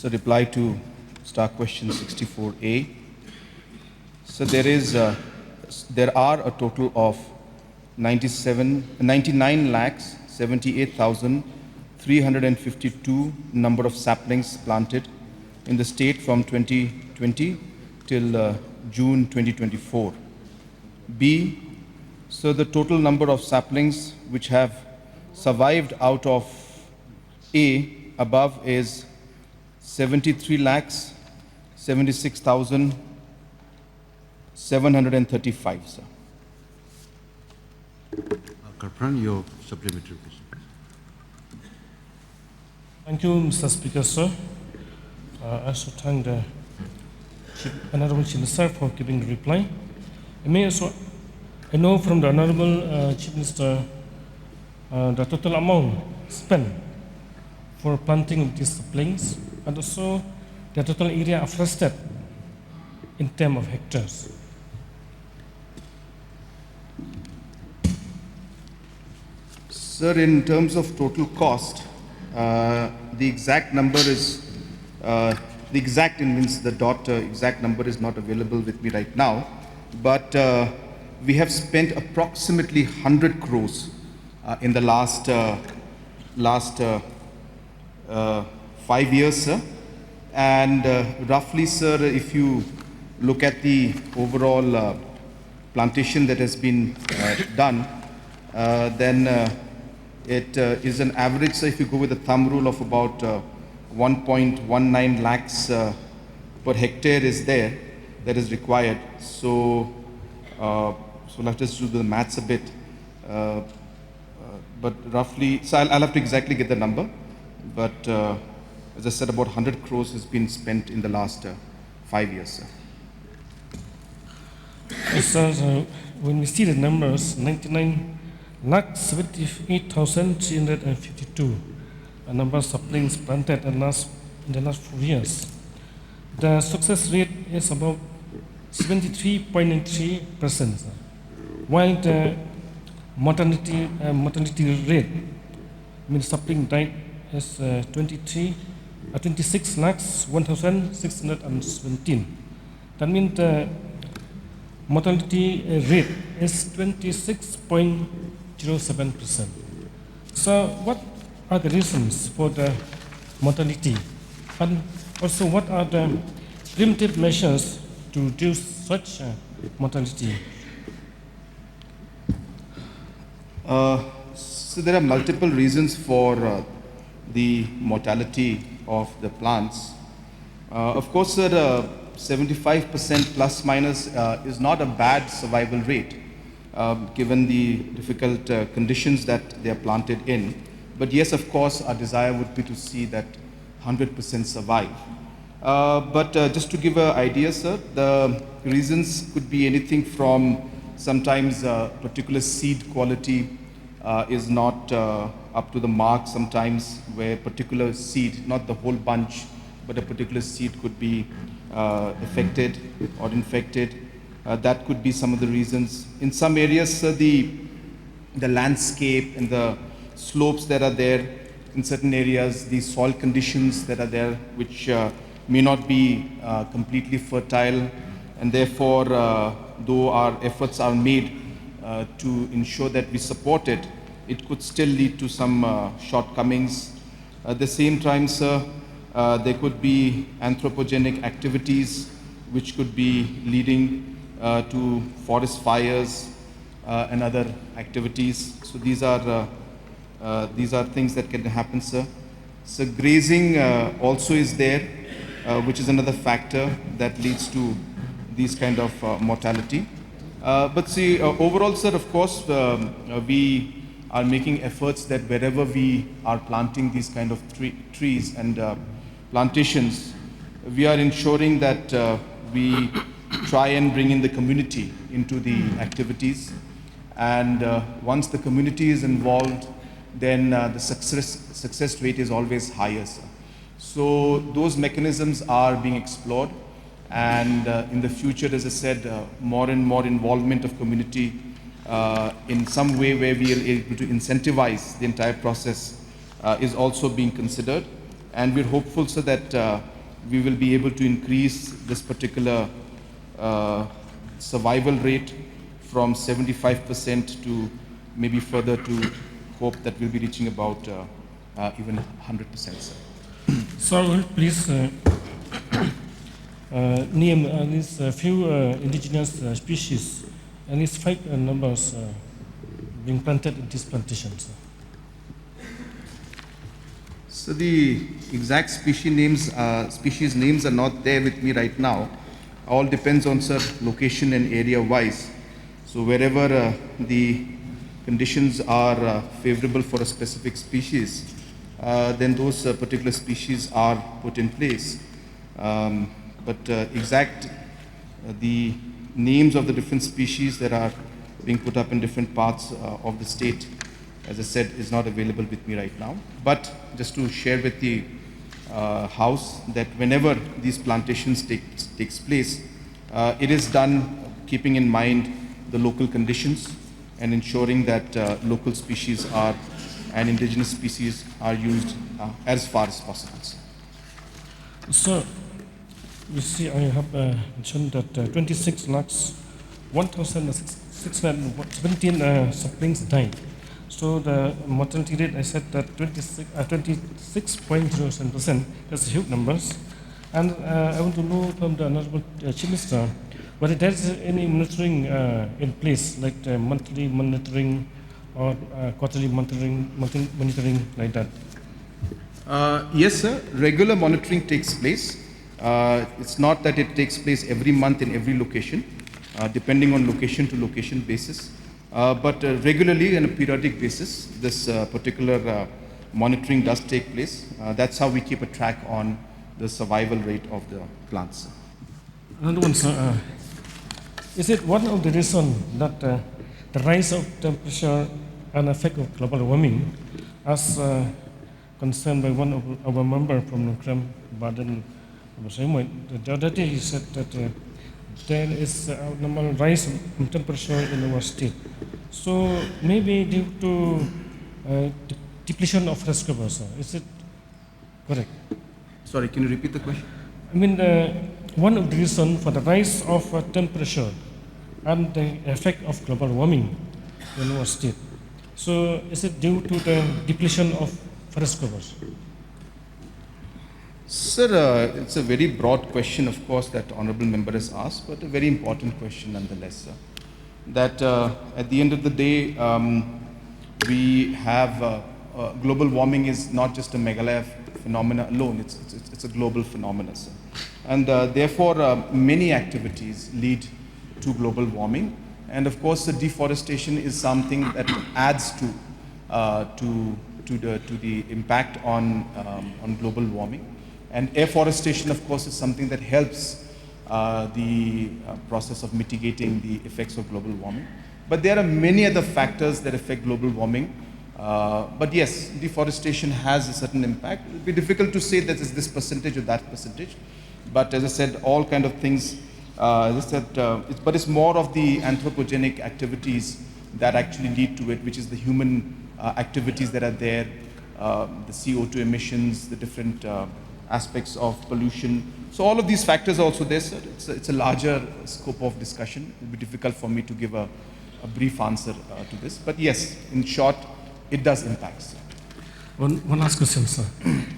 So reply to star question 64A. So there are a total of 99 lakhs 78,352 number of saplings planted in the state from 2020 till June 2024. B, so the total number of saplings which have survived out of A above is 73 lakhs 76,735, sir. Karpran, your supplementary question. Thank you, Mr. Speaker, sir. I should thank the Honorable Chief Minister for giving the reply. I know from the Honorable Chief Minister the total amount spent for planting of these saplings and also the total area forested in terms of hectares. Sir, in terms of total cost, the exact number is, exact number is not available with me right now, but we have spent approximately 100 crores in the last 5 years, sir. And roughly, sir, if you look at the overall plantation that has been done, then it is an average, so if you go with a thumb rule of about 1.19 lakhs per hectare is there, that is required. So let's just do the maths a bit. But roughly, so I'll have to exactly get the number. But as I said, about 100 crores has been spent in the last 5 years, sir. So when we see the numbers, 99,78,352 number of saplings planted in the last 4 years. The success rate is about 73.93%, while the mortality rate, sapling died, is 26 lakhs 1,617. That means the mortality rate is 26.07%. So what are the reasons for the mortality? And also what are the preventive measures to reduce such mortality? So there are multiple reasons for the mortality of the plants. Of course, sir, 75% plus minus is not a bad survival rate given the difficult conditions that they are planted in. But yes, of course, our desire would be to see that 100% survive. But just to give an idea, sir, the reasons could be anything from sometimes particular seed quality is not up to the mark sometimes, where particular seed, not the whole bunch, but a particular seed could be affected or infected. That could be some of the reasons. In some areas, the landscape and the slopes that are there, in certain areas, the soil conditions that are there, which may not be completely fertile, and therefore, though our efforts are made to ensure that we support it, it could still lead to some shortcomings. At the same time, sir, there could be anthropogenic activities which could be leading to forest fires and other activities. So these are things that can happen, sir. So grazing also is there, which is another factor that leads to these kind of mortality. But see, overall, sir, of course, we are making efforts that wherever we are planting these kind of trees and plantations, we are ensuring that we try and bring in the community into the activities. And once the community is involved, then the success rate is always higher, sir. So those mechanisms are being explored. And in the future, as I said, more and more involvement of community in some way where we are able to incentivize the entire process is also being considered. And we're hopeful, sir, that we will be able to increase this particular survival rate from 75% to maybe further to hope that we'll be reaching about even 100%. Sir. So please name these few indigenous species and these 5 numbers being planted in these plantations. So the exact species names are not there with me right now. All depends on, sir, location and area wise. So wherever the conditions are favorable for a specific species, then those particular species are put in place. But the names of the different species that are being put up in different parts of the state, as I said, is not available with me right now. But just to share with the House that whenever these plantations takes place, it is done keeping in mind the local conditions and ensuring that local species and indigenous species are used as far as possible. So, you see, I have mentioned that 26 lakhs, 1,617 saplings died. So the mortality rate, I said that 26.07%, that's huge numbers. And I want to know from the Honorable Chief Minister whether there's any monitoring in place, like monthly monitoring or quarterly monitoring like that. Yes, sir. Regular monitoring takes place. It's not that it takes place every month in every location, depending on location to location basis. But regularly on a periodic basis, this particular monitoring does take place. That's how we keep a track on the survival rate of the plants. Another one, sir. Is it one of the reasons that the rise of temperature and effect of global warming, as concerned by one of our member from Nukram, Baden, the other day he said that there is a normal rise in temperature in our state. So maybe due to depletion of forest covers, is it correct? Sorry, can you repeat the question? I mean, one of the reasons for the rise of temperature and the effect of global warming in our state. So is it due to the depletion of forest covers? Sir, it's a very broad question, of course, that honorable member has asked, but a very important question nonetheless, sir. That at the end of the day, we have global warming is not just a Meghalaya phenomena alone, it's a global phenomenon, sir. And therefore, many activities lead to global warming. And of course, the deforestation is something that adds to the impact on global warming. And afforestation, of course, is something that helps the process of mitigating the effects of global warming. But there are many other factors that affect global warming. But yes, deforestation has a certain impact. It will be difficult to say that it's this percentage or that percentage. But as I said, all kind of things, but it's more of the anthropogenic activities that actually lead to it, which is the human activities that are there, the CO2 emissions, the different aspects of pollution. So all of these factors are also there, sir. It's a larger scope of discussion. It will be difficult for me to give a brief answer to this. But yes, in short, it does impact, sir. One last question, sir.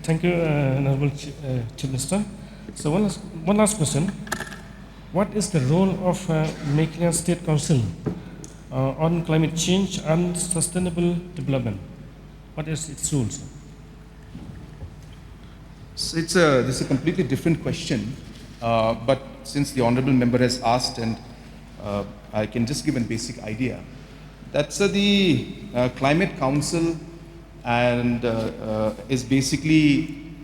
Thank you, Honorable Chief Minister. So one last question. What is the role of Meghalaya State Council on climate change and sustainable development? What is its role, sir? So this is a completely different question, but since the honorable member has asked, and I can just give a basic idea. That's the Climate Council, and is basically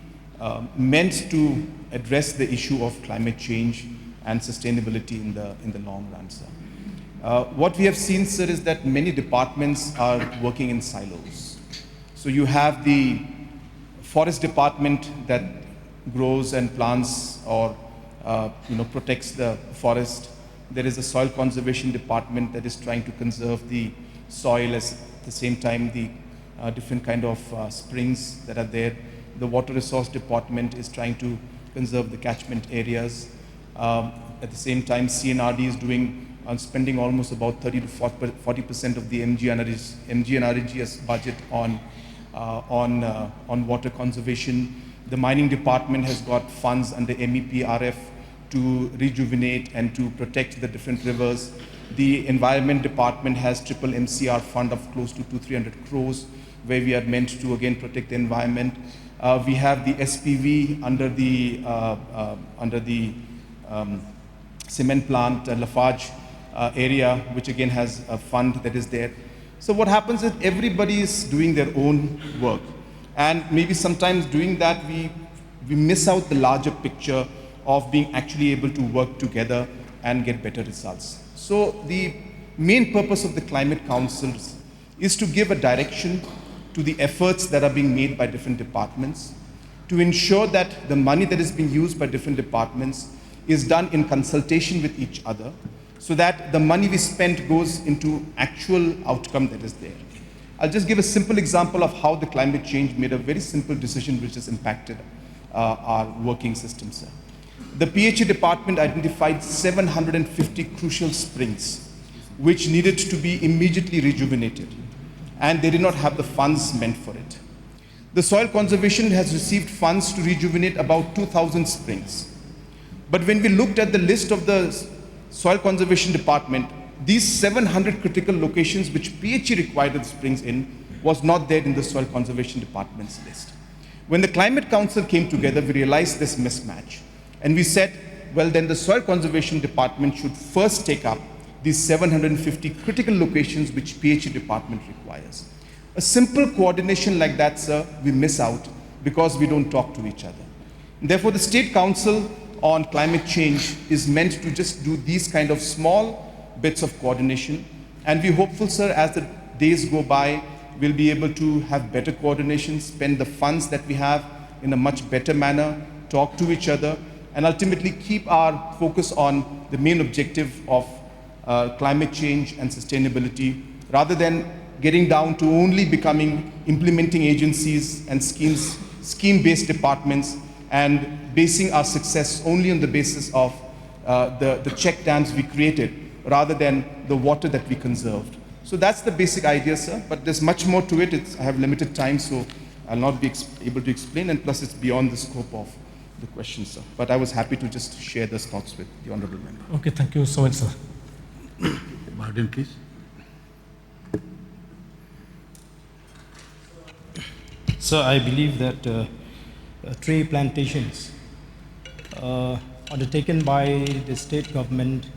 meant to address the issue of climate change and sustainability in the long run, sir. What we have seen, sir, is that many departments are working in silos. So you have the forest department that grows and plants or protects the forest. There is a soil conservation department that is trying to conserve the soil, as at the same time the different kind of springs that are there. The water resource department is trying to conserve the catchment areas. At the same time, CNRD is spending almost about 30 to 40% of the MGNREGS budget on water conservation. The mining department has got funds under MEPRF to rejuvenate and to protect the different rivers. The environment department has triple MCR fund of close to 200-300 crores, where we are meant to again protect the environment. We have the SPV under the cement plant Lafarge area, which again has a fund that is there. So what happens is everybody is doing their own work, and maybe sometimes doing that we miss out the larger picture of being actually able to work together and get better results. So the main purpose of the climate councils is to give a direction to the efforts that are being made by different departments, to ensure that the money that is being used by different departments is done in consultation with each other, so that the money we spend goes into actual outcome that is there. I'll just give a simple example of how the climate change made a very simple decision which has impacted our working system, sir. The PHE department identified 750 crucial springs which needed to be immediately rejuvenated, and they did not have the funds meant for it. The soil conservation has received funds to rejuvenate about 2,000 springs. But when we looked at the list of the soil conservation department, these 700 critical locations which PHE required the springs in was not there in the soil conservation department's list. When the climate council came together, we realized this mismatch. And we said, well, then the soil conservation department should first take up these 750 critical locations which PHE department requires. A simple coordination like that, sir, we miss out because we don't talk to each other. And therefore, the State Council on Climate Change is meant to just do these kind of small bits of coordination. And we're hopeful, sir, as the days go by, we'll be able to have better coordination, spend the funds that we have in a much better manner, talk to each other, and ultimately keep our focus on the main objective of climate change and sustainability, rather than getting down to only becoming implementing agencies and scheme-based departments and basing our success only on the basis of the check dams we created, rather than the water that we conserved. So that's the basic idea, sir, but there's much more to it. I have limited time, so I'll not be able to explain, and plus it's beyond the scope of the question, sir. But I was happy to just share those thoughts with the Honorable Member. Okay, thank you so much, sir. Martin, please. So I believe that tree plantations undertaken by the state government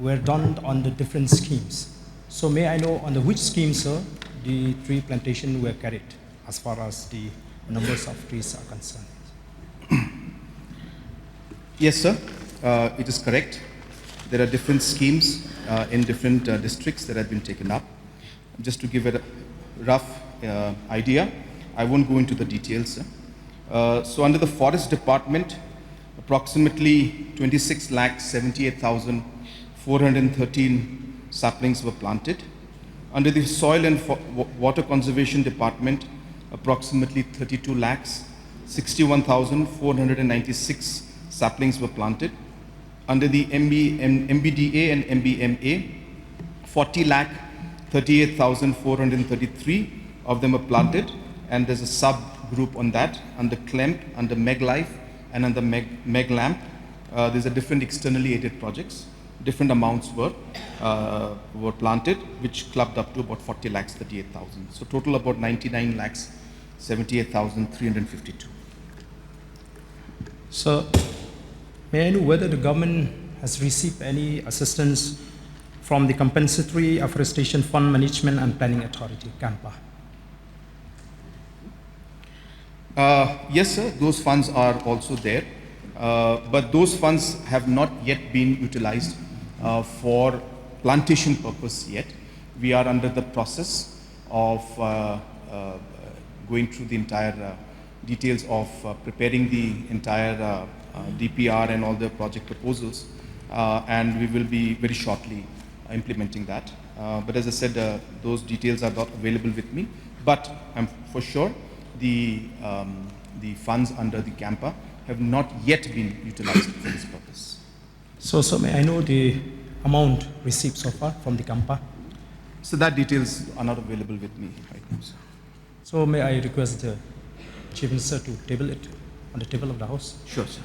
were done on the different schemes. So may I know on the which schemes, sir, the tree plantation were carried as far as the numbers of trees are concerned? Yes, sir, it is correct. There are different schemes in different districts that have been taken up. Just to give it a rough idea, I won't go into the details, sir. So under the Forest Department, approximately 26,78,413 saplings were planted. Under the Soil and Water Conservation Department, approximately 32,61,496 saplings were planted. Under the MBDA and MBMA, 40,38,433 of them are planted, and there's a subgroup on that under CLEMP, under MEGLIFE, and under MEGLAMP. These are different externally aided projects. Different amounts were planted, which clubbed up to about 40,38,000. So total about 99,78,352. So may I know whether the government has received any assistance from the Compensatory Afforestation Fund Management and Planning Authority, CANPA? Yes, sir, those funds are also there, but those funds have not yet been utilized for plantation purpose yet. We are under the process of going through the entire details of preparing the entire DPR and all the project proposals, and we will be very shortly implementing that. But as I said, those details are not available with me, but I'm for sure the the funds under the camper have not yet been utilized for this purpose. So may I know the amount received so far from the Kampa? So that details are not available with me right now, sir. So may I request the Chief Minister to table it on the table of the House? Sure, sir.